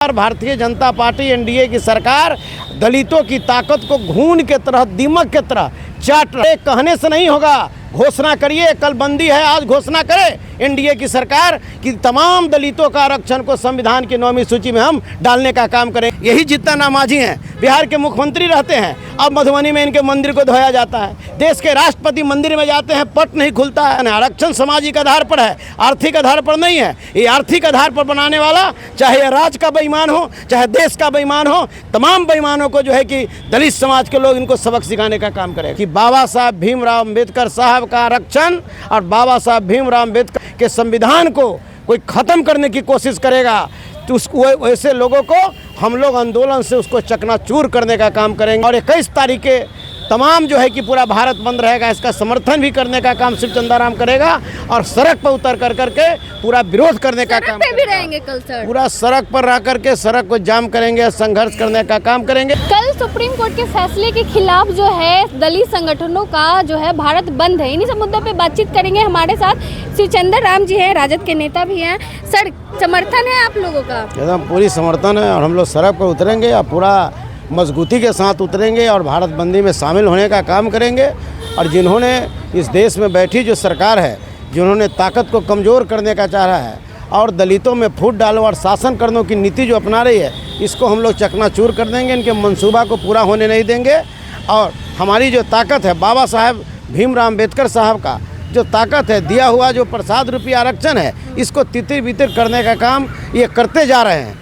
Bharatiya Janata party NDA की सरकार दलितों की ताकत को घून के तरह, दीमक के तरह चाट रहे। कहने से नहीं होगा, घोषणा करिए। कल बंदी है, आज घोषणा करे एनडीए की सरकार कि तमाम दलितों का आरक्षण को संविधान की 9वीं सूची में हम डालने का काम करें। यही जितना नामाजी हैं, बिहार के मुख्यमंत्री रहते हैं, अब मधुबनी में इनके मंदिर को धोया जाता है। देश के राष्ट्रपति मंदिर में जाते हैं, पट नहीं खुलता है। आरक्षण सामाजिक आधार पर है, आर्थिक आधार पर नहीं है। ये आर्थिक आधार पर बनाने वाला, चाहे राज्य का बेईमान हो, चाहे देश का बेईमान हो, तमाम बेईमानों को जो है कि दलित समाज के लोग इनको सबक सिखाने का काम करें कि बाबा साहब भीमराव अम्बेडकर साहब का आरक्षण और बाबा साहब भीमराव अम्बेडकर के संविधान को कोई ख़त्म करने की कोशिश करेगा तो उसको, वैसे लोगों को हम लोग आंदोलन से उसको चकनाचूर करने का काम करेंगे। और 21 तारीख के तमाम जो है कि पूरा भारत बंद रहेगा, इसका समर्थन भी करने का काम शिव चंदाराम करेगा और सड़क पर उतर कर करके पूरा विरोध करने का काम भी रहेंगे। कल सर पूरा सड़क पर रह करके सड़क को जाम करेंगे, संघर्ष करने का काम करेंगे। कल सुप्रीम कोर्ट के फैसले के खिलाफ जो है दलित संगठनों का जो है भारत बंद है। इन्हीं सब मुद्दों पे बातचीत करेंगे। हमारे साथ शिव चंदाराम जी हैं, राजद के नेता भी हैं। सर, समर्थन है आप लोगों का? एकदम पूरी समर्थन है और हम लोग सड़क पर उतरेंगे और पूरा मजबूती के साथ उतरेंगे और भारत बंदी में शामिल होने का काम करेंगे। और जिन्होंने इस देश में बैठी जो सरकार है, जिन्होंने ताकत को कमज़ोर करने का चाह रहा है और दलितों में फूट डालो और शासन करने की नीति जो अपना रही है, इसको हम लोग चकनाचूर कर देंगे। इनके मंसूबा को पूरा होने नहीं देंगे। और हमारी जो ताकत है, बाबा साहब भीमराव अम्बेडकर साहब का जो ताकत है, दिया हुआ जो प्रसाद रूपी आरक्षण है, इसको तितिर बितिर करने का काम ये करते जा रहे हैं।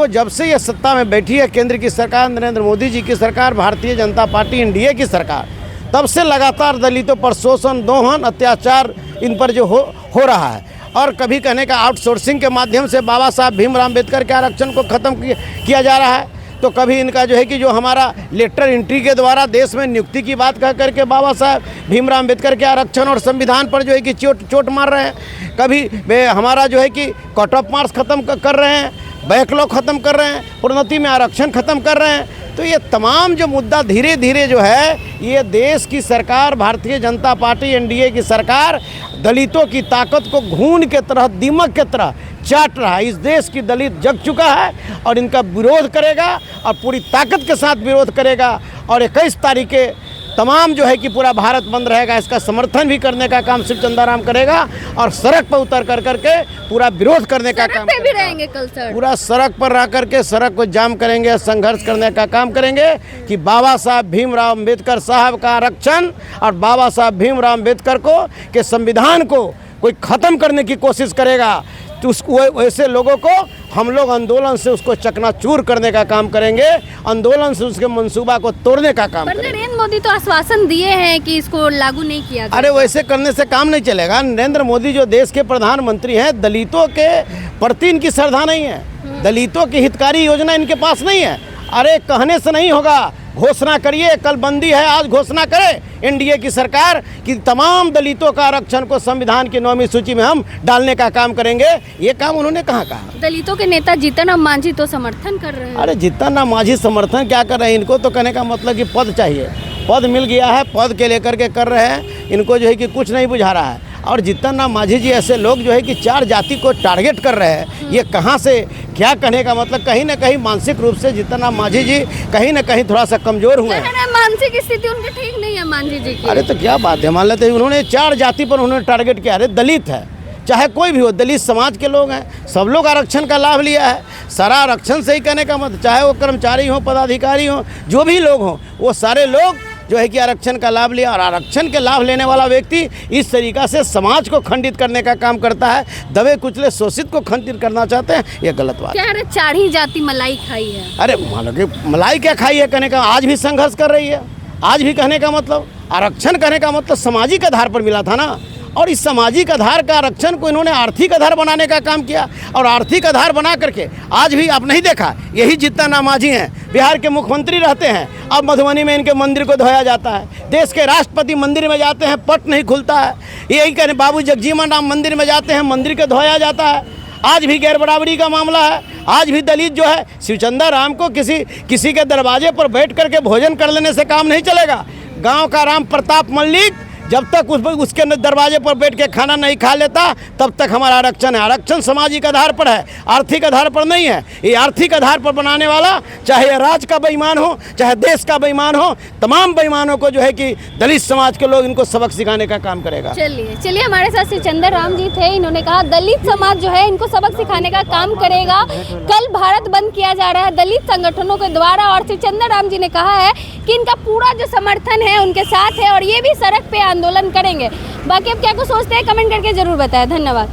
जब से ये सत्ता में बैठी है केंद्र की सरकार, नरेंद्र मोदी जी की सरकार, भारतीय जनता पार्टी एनडीए की सरकार, तब से लगातार दलितों पर शोषण, दोहन, अत्याचार इन पर जो हो रहा है। और कभी कहने का आउटसोर्सिंग के माध्यम से बाबा साहब भीमराव अम्बेडकर के आरक्षण को ख़त्म किया जा रहा है, तो कभी इनका जो है कि जो हमारा लेटर एंट्री के द्वारा देश में नियुक्ति की बात कह करके बाबा साहब भीमराव अम्बेडकर के आरक्षण और संविधान पर जो है कि चोट मार रहे हैं। कभी हमारा जो है कि कट ऑफ मार्क्स ख़त्म कर रहे हैं, बैकलॉग ख़त्म कर रहे हैं, प्रोन्नति में आरक्षण ख़त्म कर रहे हैं। तो ये तमाम जो मुद्दा धीरे धीरे जो है, ये देश की सरकार, भारतीय जनता पार्टी एनडीए की सरकार दलितों की ताकत को घून के तरह, दीमक के तरह चाट रहा है। इस देश की दलित जग चुका है और इनका विरोध करेगा और पूरी ताकत के साथ विरोध करेगा। और 21 तारीख के तमाम जो है कि पूरा भारत बंद रहेगा, इसका समर्थन भी करने का काम शिव चंदाराम करेगा और सड़क पर उतर कर करके पूरा विरोध करने का काम भी रहेंगे। कल सर पूरा सड़क पर रह करके सड़क को जाम करेंगे, संघर्ष करने का काम करेंगे कि बाबा साहब भीमराव अम्बेडकर साहब का आरक्षण और बाबा साहब भीमराव अम्बेडकर को के संविधान को कोई ख़त्म करने की कोशिश करेगा तो उसको, वैसे लोगों को हम लोग आंदोलन से उसको चकनाचूर करने का काम करेंगे, आंदोलन से उसके मंसूबा को तोड़ने का काम करेंगे। नरेंद्र मोदी तो आश्वासन दिए हैं कि इसको लागू नहीं किया जाएगा। अरे वैसे करने से काम नहीं चलेगा। नरेंद्र मोदी जो देश के प्रधानमंत्री हैं, दलितों के प्रति इनकी श्रद्धा नहीं है, दलितों की हितकारी योजना इनके पास नहीं है। अरे कहने से नहीं होगा, घोषणा करिए। कल बंदी है, आज घोषणा करे एनडीए की सरकार कि तमाम दलितों का आरक्षण को संविधान की 9वीं सूची में हम डालने का काम करेंगे। ये काम उन्होंने कहाँ कहा? दलितों के नेता जीतन राम मांझी तो समर्थन कर रहे हैं। अरे जीतन राम मांझी समर्थन क्या कर रहे हैं? इनको तो कहने का मतलब कि पद चाहिए, पद मिल गया है, पद के लेकर के कर रहे हैं। इनको जो है कि कुछ नहीं बुझा रहा है। और जीतन राम मांझी जी ऐसे लोग जो है कि 4 जाति को टारगेट कर रहे हैं, ये कहाँ से क्या कहने का मतलब? कहीं ना कहीं मानसिक रूप से जीतन राम मांझी जी कहीं ना कहीं थोड़ा सा कमजोर हुए हैं। मानसिक स्थिति उनकी ठीक नहीं है मांझी जी की। अरे तो क्या बात है, मान लेते हैं उन्होंने 4 जाति पर उन्होंने टारगेट किया। अरे दलित है, चाहे कोई भी हो, दलित समाज के लोग हैं, सब लोग आरक्षण का लाभ लिया है। सारा आरक्षण से ही कहने का मतलब, चाहे वो कर्मचारी हो, पदाधिकारी हो, जो भी लोग हों, वो सारे लोग जो है कि आरक्षण का लाभ लिया। और आरक्षण के लाभ लेने वाला व्यक्ति इस तरीक़ा से समाज को खंडित करने का काम करता है, दबे कुचले शोषित को खंडित करना चाहते हैं, ये गलत बात है। 4 ही जाति मलाई खाई है। अरे मान लो कि मलाई क्या खाई है कहने का, आज भी संघर्ष कर रही है। आज भी कहने का मतलब, आरक्षण कहने का मतलब सामाजिक आधार पर मिला था ना, और इस सामाजिक आधार का आरक्षण को इन्होंने आर्थिक आधार बनाने का काम किया। और आर्थिक आधार बना करके आज भी आप नहीं देखा, यही जितना नामाजी हैं, बिहार के मुख्यमंत्री रहते हैं, अब मधुबनी में इनके मंदिर को धोया जाता है। देश के राष्ट्रपति मंदिर में जाते हैं, पट नहीं खुलता है। यही कहने बाबू जगजीवन राम मंदिर में जाते हैं, मंदिर को धोया जाता है। आज भी गैर बराबरी का मामला है। आज भी दलित जो है, शिव चंदाराम को किसी के दरवाजे पर बैठ करके भोजन कर लेने से काम नहीं चलेगा। गाँव का राम प्रताप मल्लिक जब तक उसके दरवाजे पर बैठ के खाना नहीं खा लेता तब तक हमारा आरक्षण है। आरक्षण सामाजिक आधार पर है, आर्थिक आधार पर नहीं है। ये आर्थिक आधार पर बनाने वाला चाहे ये राज्य का बेईमान हो, चाहे देश का बेईमान हो, तमाम बेईमानों को जो है कि दलित समाज के लोग इनको सबक सिखाने का काम करेगा। चलिए हमारे साथ श्री चंद्र राम जी थे। इन्होंने कहा दलित समाज जो है इनको सबक सिखाने का काम करेगा। कल भारत बंद किया जा रहा है दलित संगठनों के द्वारा और श्री चंद्र राम जी ने कहा है कि इनका पूरा जो समर्थन है उनके साथ है और ये भी सड़क पे आंदोलन करेंगे। बाकी अब क्या कुछ सोचते हैं कमेंट करके जरूर बताएं। धन्यवाद।